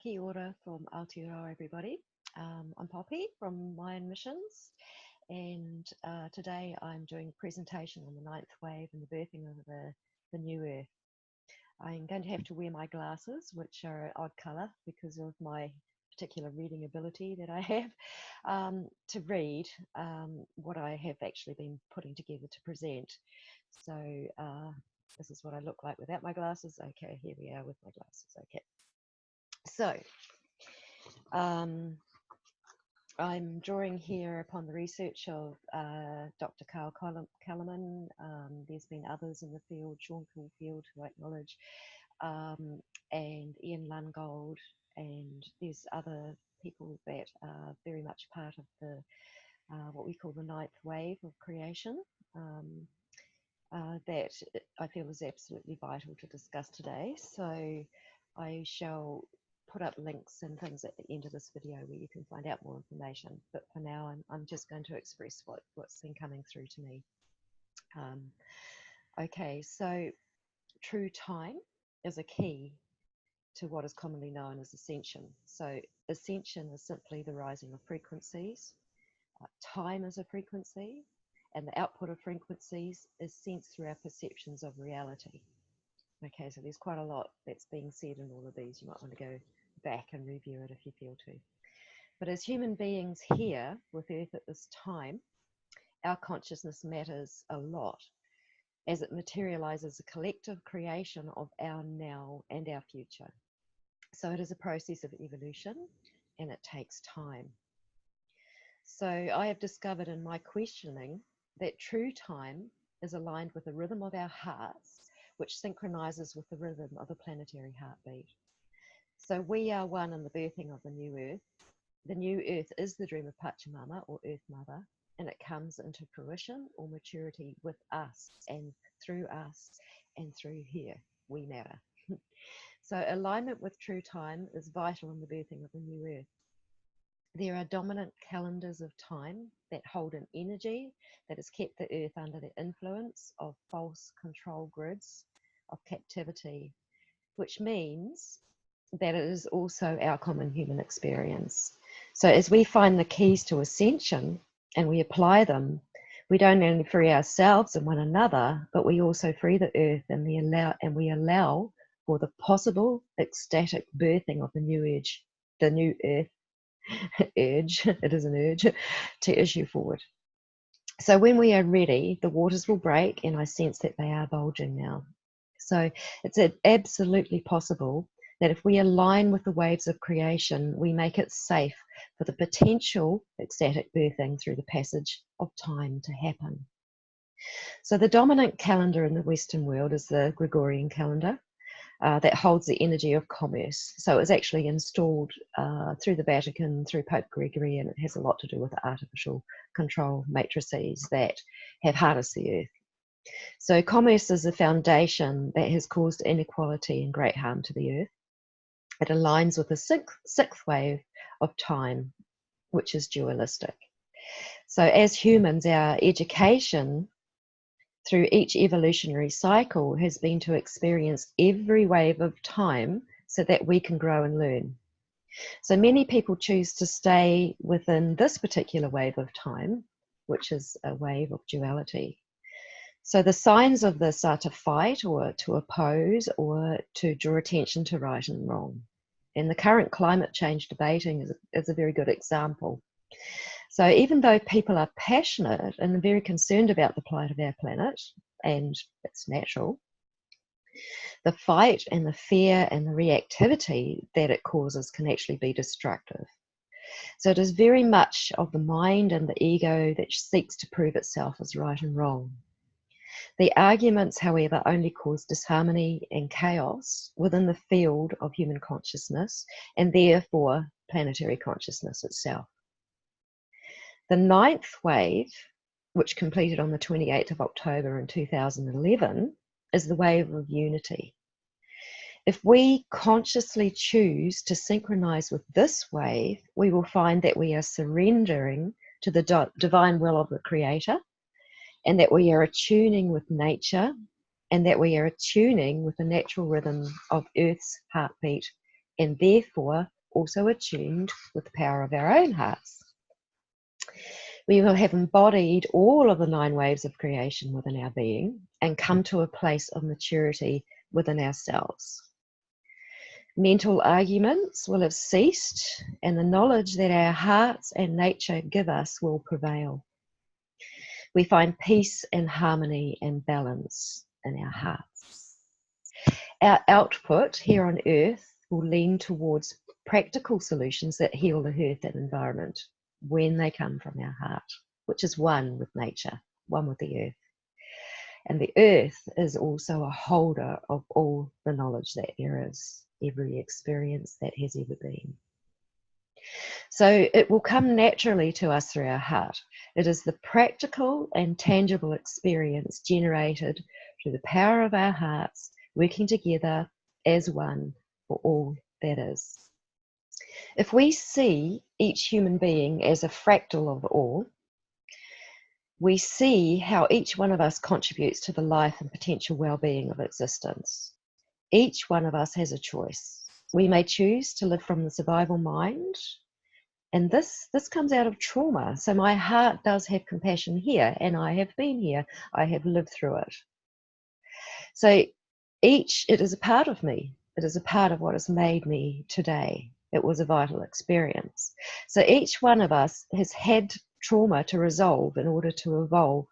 Kia ora from Aotearoa, everybody. I'm Poppy from Mayan Missions, and today I'm doing a presentation on the ninth wave and the birthing of the new Earth. I'm going to have to wear my glasses, which are an odd colour because of my particular reading ability that I have, to read what I have actually been putting together to present. So this is what I look like without my glasses. Okay, here we are with my glasses. Okay. So, I'm drawing here upon the research of Dr. Carl Kellerman. There's been others in the field, Sean Caulfield, who I acknowledge, and Ian Lungold, and there's other people that are very much part of the what we call the ninth wave of creation. That I feel is absolutely vital to discuss today. So I shall put up links and things at the end of this video where you can find out more information. But for now, I'm just going to express what's been coming through to me. Okay, so true time is a key to what is commonly known as ascension. So ascension is simply the rising of frequencies. Time is a frequency, and the output of frequencies is sensed through our perceptions of reality. Okay, so there's quite a lot that's being said in all of these. You might want to go back and review it if you feel to. But as human beings here with Earth at this time, our consciousness matters a lot as it materializes a collective creation of our now and our future. So it is a process of evolution and it takes time. So I have discovered in my questioning that true time is aligned with the rhythm of our hearts, which synchronizes with the rhythm of the planetary heartbeat. So we are one in the birthing of the new Earth. The new Earth is the dream of Pachamama, or Earth Mother, and it comes into fruition or maturity with us and through here. We matter. So alignment with true time is vital in the birthing of the new Earth. There are dominant calendars of time that hold an energy that has kept the Earth under the influence of false control grids of captivity, which means that it is also our common human experience. So as we find the keys to ascension and we apply them, we don't only free ourselves and one another, but we also free the Earth, and we allow for the possible ecstatic birthing of the new Earth urge, it is an urge, to issue forward. So when we are ready, the waters will break, and I sense that they are bulging now. So it's absolutely possible that if we align with the waves of creation, we make it safe for the potential ecstatic birthing through the passage of time to happen. So the dominant calendar in the Western world is the Gregorian calendar. That holds the energy of commerce. So it was actually installed through the Vatican, through Pope Gregory, and it has a lot to do with the artificial control matrices that have harnessed the Earth. So commerce is a foundation that has caused inequality and great harm to the Earth. It aligns with the sixth wave of time, which is dualistic. So as humans, our education through each evolutionary cycle has been to experience every wave of time so that we can grow and learn. So many people choose to stay within this particular wave of time, which is a wave of duality. So the signs of this are to fight or to oppose or to draw attention to right and wrong. And the current climate change debating is a very good example. So even though people are passionate and very concerned about the plight of our planet, and it's natural, the fight and the fear and the reactivity that it causes can actually be destructive. So it is very much of the mind and the ego that seeks to prove itself as right and wrong. The arguments, however, only cause disharmony and chaos within the field of human consciousness and therefore planetary consciousness itself. The ninth wave, which completed on the 28th of October in 2011, is the wave of unity. If we consciously choose to synchronize with this wave, we will find that we are surrendering to the divine will of the Creator, and that we are attuning with nature, and that we are attuning with the natural rhythm of Earth's heartbeat and therefore also attuned with the power of our own hearts. We will have embodied all of the 9 waves of creation within our being and come to a place of maturity within ourselves. Mental arguments will have ceased, and the knowledge that our hearts and nature give us will prevail. We find peace and harmony and balance in our hearts. Our output here on earth will lean towards practical solutions that heal the earth and environment when they come from our heart, which is one with nature, one with the earth. And the earth is also a holder of all the knowledge that there is, every experience that has ever been. So it will come naturally to us through our heart. It is the practical and tangible experience generated through the power of our hearts working together as one for all that is. If we see each human being as a fractal of all, we see how each one of us contributes to the life and potential well-being of existence. Each one of us has a choice. We may choose to live from the survival mind, and this comes out of trauma. So my heart does have compassion here, and I have been here. I have lived through it. So it is a part of me. It is a part of what has made me today. It was a vital experience. So each one of us has had trauma to resolve in order to evolve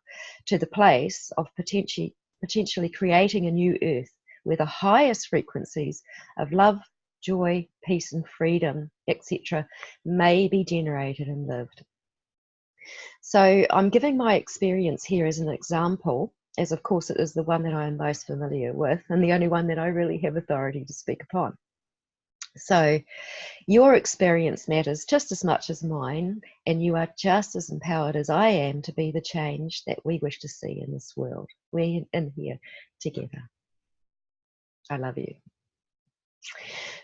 to the place of potentially creating a new earth where the highest frequencies of love, joy, peace and freedom, etc. may be generated and lived. So I'm giving my experience here as an example, as of course it is the one that I am most familiar with and the only one that I really have authority to speak upon. So your experience matters just as much as mine, and you are just as empowered as I am to be the change that we wish to see in this world. We're in here together. I love you.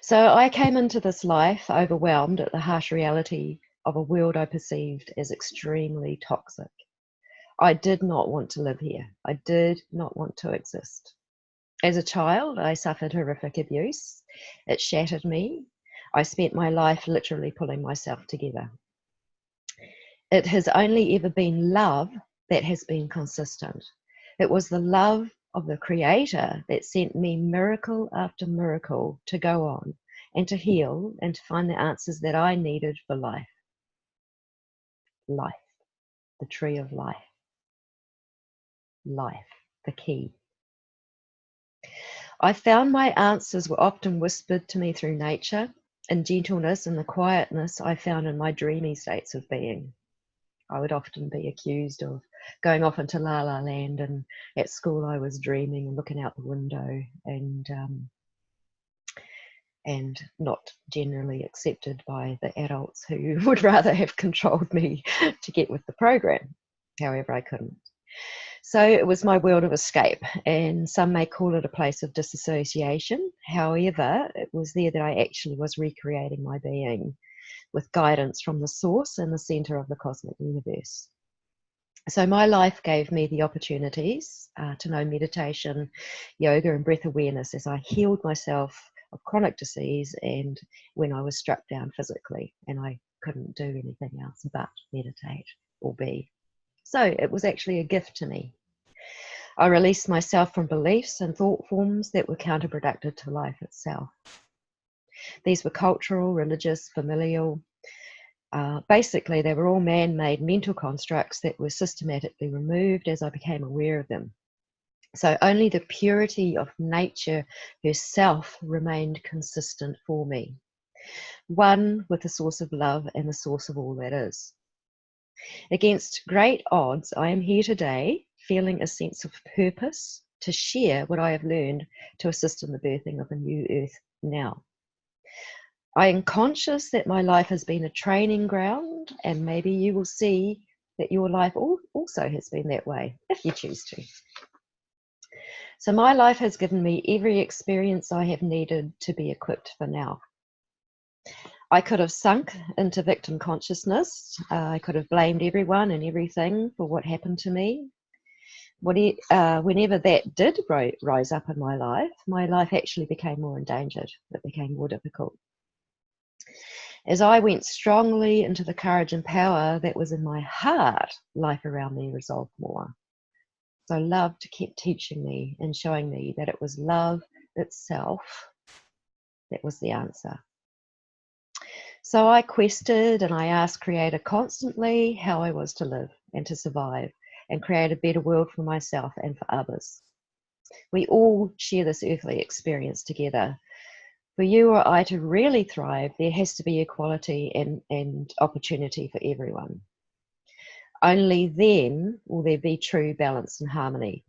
So I came into this life overwhelmed at the harsh reality of a world I perceived as extremely toxic. I did not want to live here. I did not want to exist. As a child, I suffered horrific abuse. It shattered me. I spent my life literally pulling myself together. It has only ever been love that has been consistent. It was the love of the Creator that sent me miracle after miracle to go on and to heal and to find the answers that I needed for life. Life, the tree of life. Life, the key. I found my answers were often whispered to me through nature, in gentleness and the quietness I found in my dreamy states of being. I would often be accused of going off into la la land, and at school I was dreaming and looking out the window and not generally accepted by the adults who would rather have controlled me to get with the program. However, I couldn't. So it was my world of escape, and some may call it a place of disassociation. However, it was there that I actually was recreating my being with guidance from the source and the center of the cosmic universe. So my life gave me the opportunities to know meditation, yoga and breath awareness as I healed myself of chronic disease and when I was struck down physically and I couldn't do anything else but meditate or be. So it was actually a gift to me. I released myself from beliefs and thought forms that were counterproductive to life itself. These were cultural, religious, familial. Basically, they were all man-made mental constructs that were systematically removed as I became aware of them. So only the purity of nature herself remained consistent for me, one with the source of love and the source of all that is. Against great odds, I am here today feeling a sense of purpose to share what I have learned to assist in the birthing of a new earth now. I am conscious that my life has been a training ground, and maybe you will see that your life also has been that way, if you choose to. So my life has given me every experience I have needed to be equipped for now. I could have sunk into victim consciousness. I could have blamed everyone and everything for what happened to me. Whenever that did rise up in my life actually became more endangered. It became more difficult. As I went strongly into the courage and power that was in my heart, life around me resolved more. So love kept teaching me and showing me that it was love itself that was the answer. So I quested and I asked Creator constantly how I was to live and to survive and create a better world for myself and for others. We all share this earthly experience together. For you or I to really thrive, there has to be equality and opportunity for everyone. Only then will there be true balance and harmony.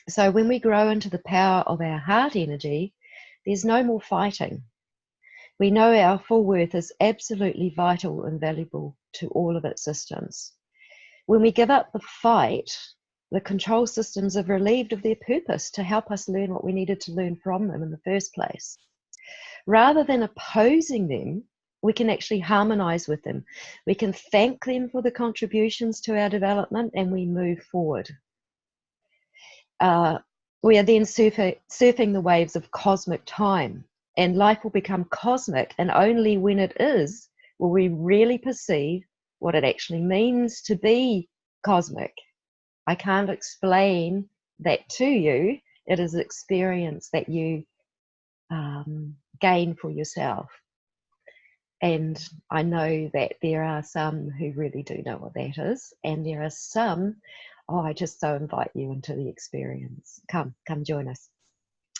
So when we grow into the power of our heart energy, there's no more fighting. We know our full worth is absolutely vital and valuable to all of existence. When we give up the fight, the control systems are relieved of their purpose to help us learn what we needed to learn from them in the first place. Rather than opposing them, we can actually harmonize with them. We can thank them for the contributions to our development and we move forward. We are then surfing the waves of cosmic time, and life will become cosmic, and only when it is will we really perceive what it actually means to be cosmic. I can't explain that to you. It is experience that you gain for yourself. And I know that there are some who really do know what that is, and there are some, oh, I just so invite you into the experience. Come join us.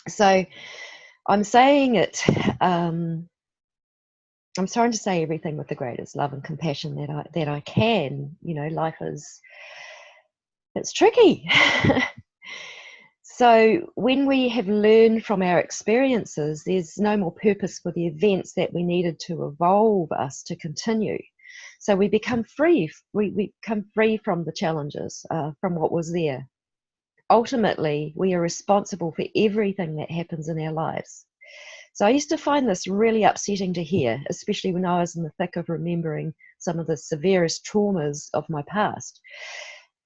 So I'm saying it, I'm trying to say everything with the greatest love and compassion that I can. You know, life it's tricky. So when we have learned from our experiences, there's no more purpose for the events that we needed to evolve us to continue. So we become free. We become free from the challenges, from what was there. Ultimately, we are responsible for everything that happens in our lives. So I used to find this really upsetting to hear, especially when I was in the thick of remembering some of the severest traumas of my past.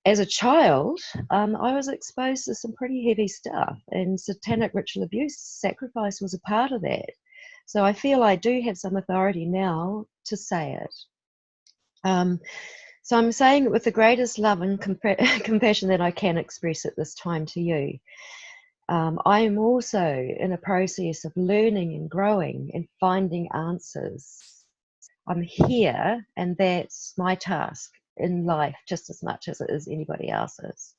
As a child, I was exposed to some pretty heavy stuff, and satanic ritual abuse, sacrifice was a part of that. So I feel I do have some authority now to say it. So I'm saying it with the greatest love and compassion that I can express at this time to you. I am also in a process of learning and growing and finding answers. I'm here, and that's my task in life just as much as it is anybody else's.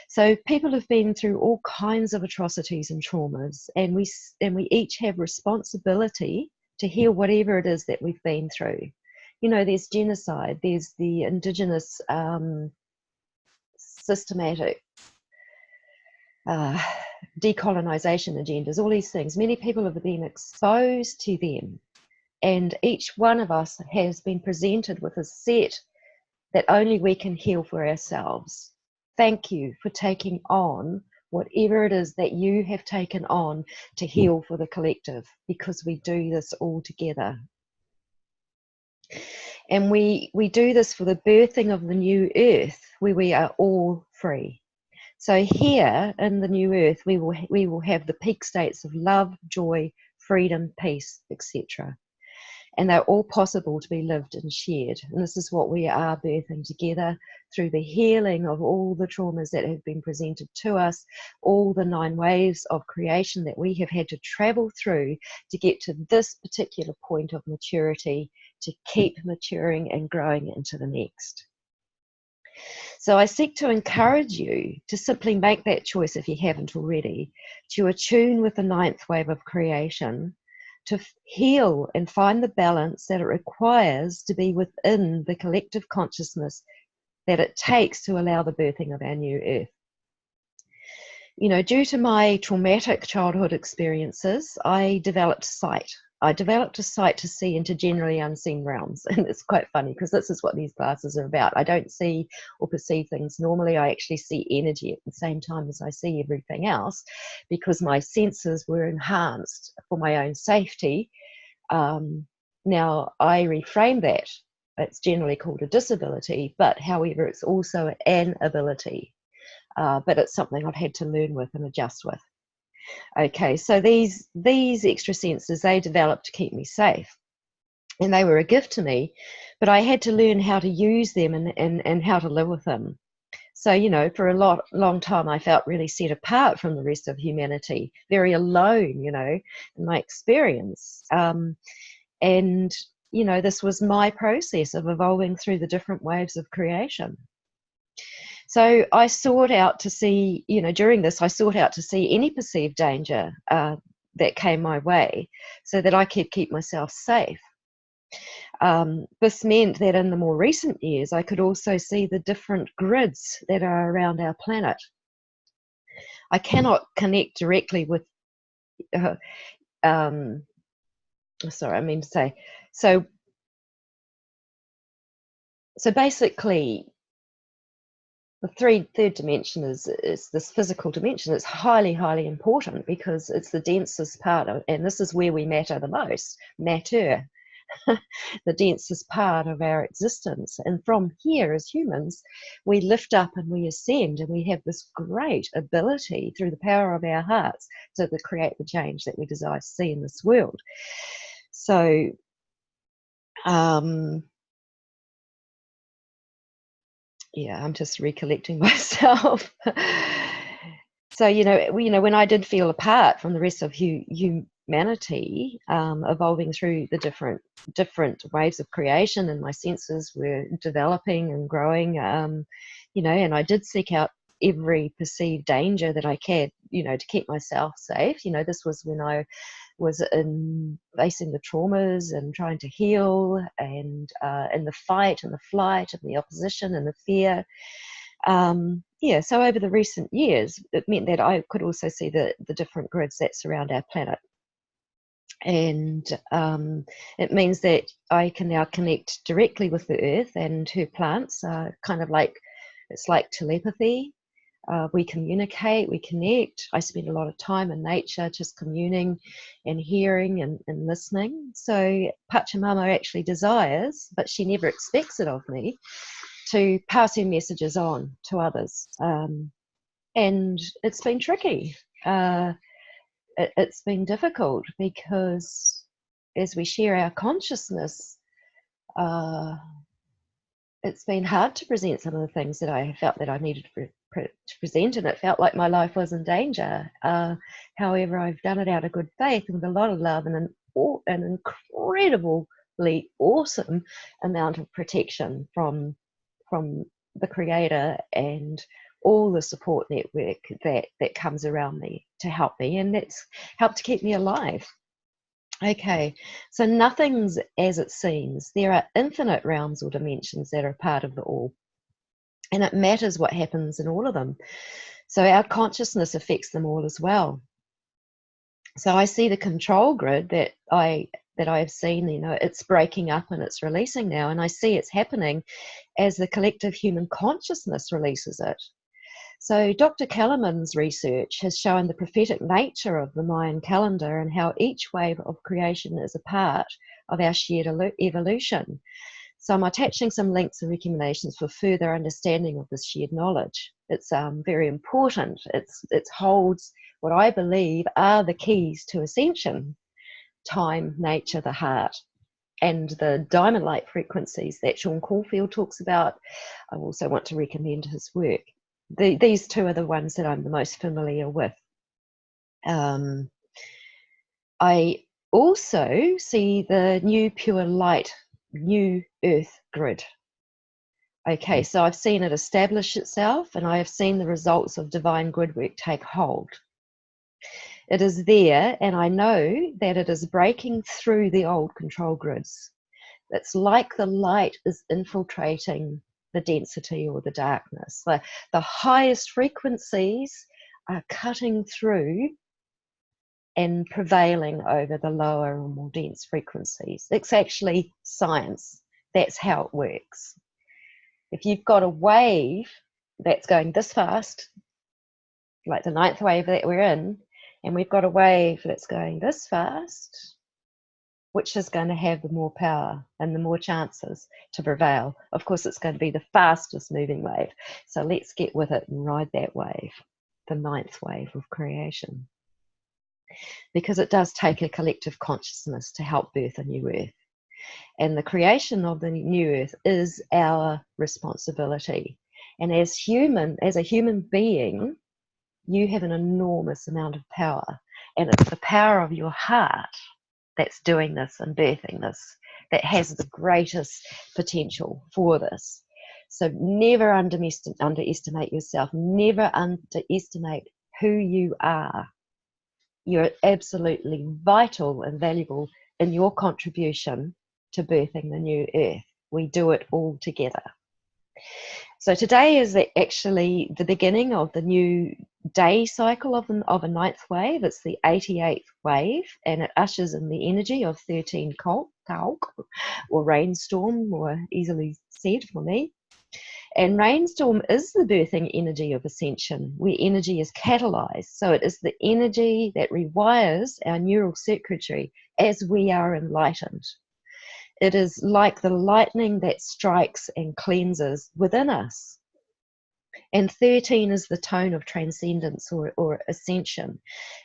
So people have been through all kinds of atrocities and traumas, and we each have responsibility to heal whatever it is that we've been through. You know, there's genocide, there's the indigenous systematic decolonization agendas, all these things. Many people have been exposed to them, and each one of us has been presented with a set that only we can heal for ourselves. Thank you for taking on whatever it is that you have taken on to heal for the collective, because we do this all together. And we do this for the birthing of the new earth, where we are all free. So here in the new earth, we will have the peak states of love, joy, freedom, peace, etc. And they're all possible to be lived and shared. And this is what we are birthing together through the healing of all the traumas that have been presented to us, all the 9 waves of creation that we have had to travel through to get to this particular point of maturity, to keep maturing and growing into the next. So I seek to encourage you to simply make that choice, if you haven't already, to attune with the 9th wave of creation, to heal and find the balance that it requires to be within the collective consciousness that it takes to allow the birthing of our new earth. You know, due to my traumatic childhood experiences, I developed sight. I developed a sight to see into generally unseen realms. And it's quite funny because this is what these classes are about. I don't see or perceive things normally. I actually see energy at the same time as I see everything else, because my senses were enhanced for my own safety. Now, I reframe that. It's generally called a disability, but however, it's also an ability. But it's something I've had to learn with and adjust with. Okay, so these extra senses, they develop to keep me safe. and they were a gift to me, but I had to learn how to use them and how to live with them. So, for a long time, I felt really set apart from the rest of humanity, very alone, in my experience. And, this was my process of evolving through the different waves of creation. So I sought out to see, during this, I sought out to see any perceived danger that came my way so that I could keep myself safe. This meant that in the more recent years, I could also see the different grids that are around our planet. I cannot connect directly with, so basically, the third dimension is this physical dimension. It's highly, highly important because it's the densest part of, and this is where we matter the most, matter. The densest part of our existence. And from here, as humans, we lift up and we ascend, and we have this great ability through the power of our hearts to create the change that we desire to see in this world. So, yeah, I'm just recollecting myself. So, when I did feel apart from the rest of humanity, evolving through the different waves of creation, and my senses were developing and growing, and I did seek out every perceived danger that I could, to keep myself safe. This was when I was in facing the traumas and trying to heal, and in the fight and the flight and the opposition and the fear. So over the recent years, it meant that I could also see the different grids that surround our planet. And it means that I can now connect directly with the earth and her plants, kind of like, it's like telepathy. We communicate, we connect. I spend a lot of time in nature just communing and hearing and listening. So Pachamama actually desires, but she never expects it of me, to pass her messages on to others. And it's been tricky. It's been difficult because as we share our consciousness, it's been hard to present some of the things that I felt that I needed to present, and it felt like my life was in danger. However, I've done it out of good faith with a lot of love and an incredibly awesome amount of protection from the Creator and all the support network that comes around me to help me, and that's helped to keep me alive. Okay, so nothing's as it seems. There are infinite realms or dimensions that are part of the all, and it matters what happens in all of them. So our consciousness affects them all as well. So I see the control grid that I've seen, it's breaking up and it's releasing now, and I see it's happening as the collective human consciousness releases it. So Dr. Kellerman's research has shown the prophetic nature of the Mayan calendar and how each wave of creation is a part of our shared evolution. So I'm attaching some links and recommendations for further understanding of this shared knowledge. It's very important. It holds what I believe are the keys to ascension: time, nature, the heart, and the diamond light frequencies that Sean Caulfield talks about. I also want to recommend his work. These two are the ones that I'm the most familiar with. I also see the new pure light, new earth grid. Okay, so I've seen it establish itself, and I have seen the results of divine grid work take hold. It is there, and I know that it is breaking through the old control grids. It's like the light is infiltrating the density or the darkness. The highest frequencies are cutting through and prevailing over the lower or more dense frequencies. It's actually science. That's how it works. If you've got a wave that's going this fast, like the 9th wave that we're in, and we've got a wave that's going this fast, which is going to have the more power and the more chances to prevail? Of course, it's going to be the fastest moving wave. So let's get with it and ride that wave, the 9th wave of creation. Because it does take a collective consciousness to help birth a new earth. And the creation of the new earth is our responsibility. And as a human being, you have an enormous amount of power. And it's the power of your heart that's doing this and birthing this that has the greatest potential for this. So never underestimate yourself. Never underestimate who you are. You're absolutely vital and valuable in your contribution to birthing the new earth. We do it all together. So today is actually the beginning of the new day cycle of a ninth wave. It's the 88th wave, and it ushers in the energy of 13 Kalk, or rainstorm, more easily said for me. And rainstorm is the birthing energy of ascension, where energy is catalyzed. So it is the energy that rewires our neural circuitry as we are enlightened. It is like the lightning that strikes and cleanses within us. And 13 is the tone of transcendence or ascension.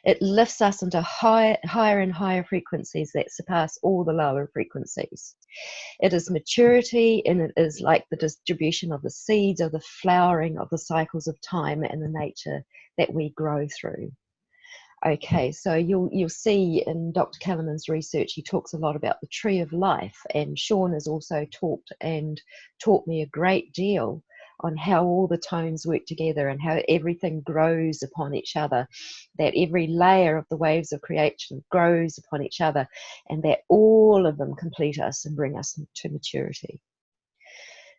It lifts us into higher and higher frequencies that surpass all the lower frequencies. It is maturity, and it is like the distribution of the seeds, of the flowering of the cycles of time and the nature that we grow through. Okay, so you'll see in Dr. Kellerman's research, he talks a lot about the tree of life, and Sean has also taught me a great deal on how all the tones work together and how everything grows upon each other, that every layer of the waves of creation grows upon each other, and that all of them complete us and bring us to maturity.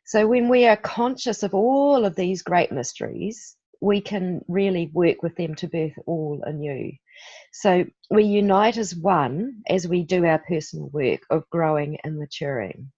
So when we are conscious of all of these great mysteries, we can really work with them to birth all anew. So we unite as one as we do our personal work of growing and maturing.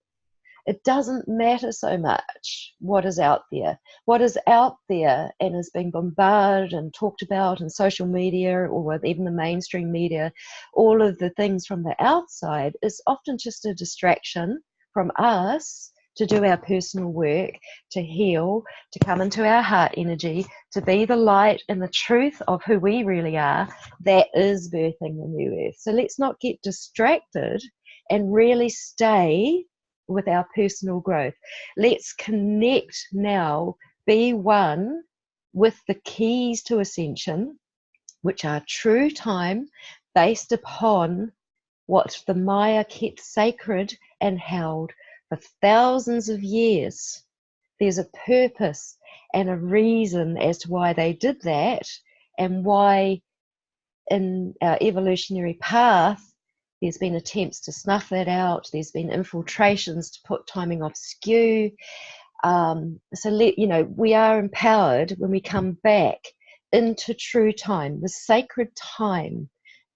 It doesn't matter so much what is out there. What is out there and is being bombarded and talked about in social media or with even the mainstream media, all of the things from the outside is often just a distraction from us to do our personal work, to heal, to come into our heart energy, to be the light and the truth of who we really are. That is birthing the new earth. So let's not get distracted and really stay with our personal growth. Let's connect now, be one with the keys to ascension, which are true time based upon what the Maya kept sacred and held for thousands of years. There's a purpose and a reason as to why they did that, and why in our evolutionary path there's been attempts to snuff that out. There's been infiltrations to put timing off skew. We are empowered when we come back into true time, the sacred time,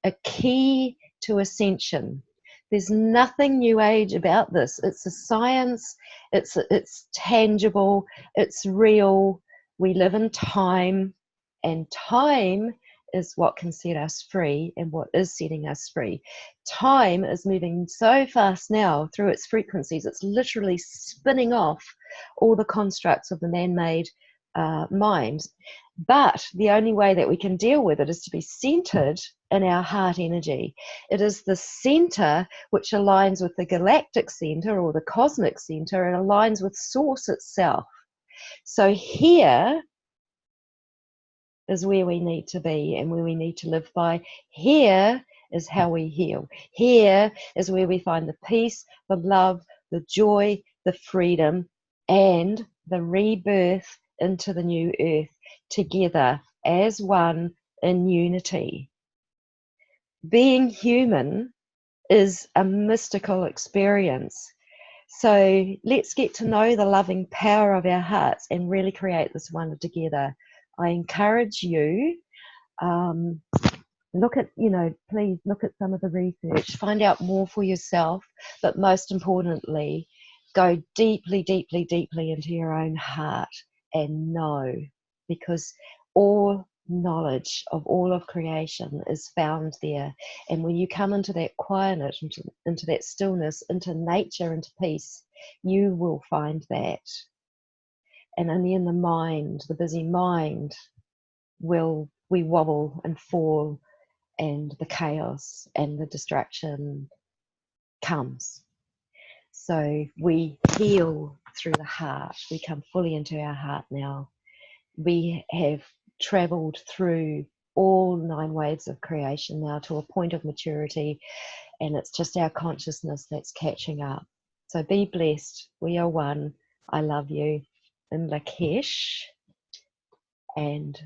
a key to ascension. There's nothing new age about this. It's a science, it's tangible, it's real. We live in time, and time is what can set us free and what is setting us free. Time is moving so fast now through its frequencies, it's literally spinning off all the constructs of the man-made mind. But the only way that we can deal with it is to be centered in our heart energy. It is the center which aligns with the galactic center or the cosmic center, and aligns with source itself. So here is where we need to be and where we need to live by. Here is how we heal. Here is where we find the peace, the love, the joy, the freedom, and the rebirth into the new earth together as one in unity. Being human is a mystical experience. So let's get to know the loving power of our hearts and really create this wonder together. I encourage you, please look at some of the research, find out more for yourself, but most importantly, go deeply, deeply, deeply into your own heart and know, because all knowledge of all of creation is found there. And when you come into that quietness, into that stillness, into nature, into peace, you will find that. And only in the mind, the busy mind, will we wobble and fall, and the chaos and the distraction comes. So we heal through the heart. We come fully into our heart now. We have traveled through all 9 waves of creation now to a point of maturity, and it's just our consciousness that's catching up. So be blessed. We are one. I love you. In Lakesh, and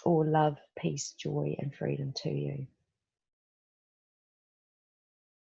all love, peace, joy, and freedom to you.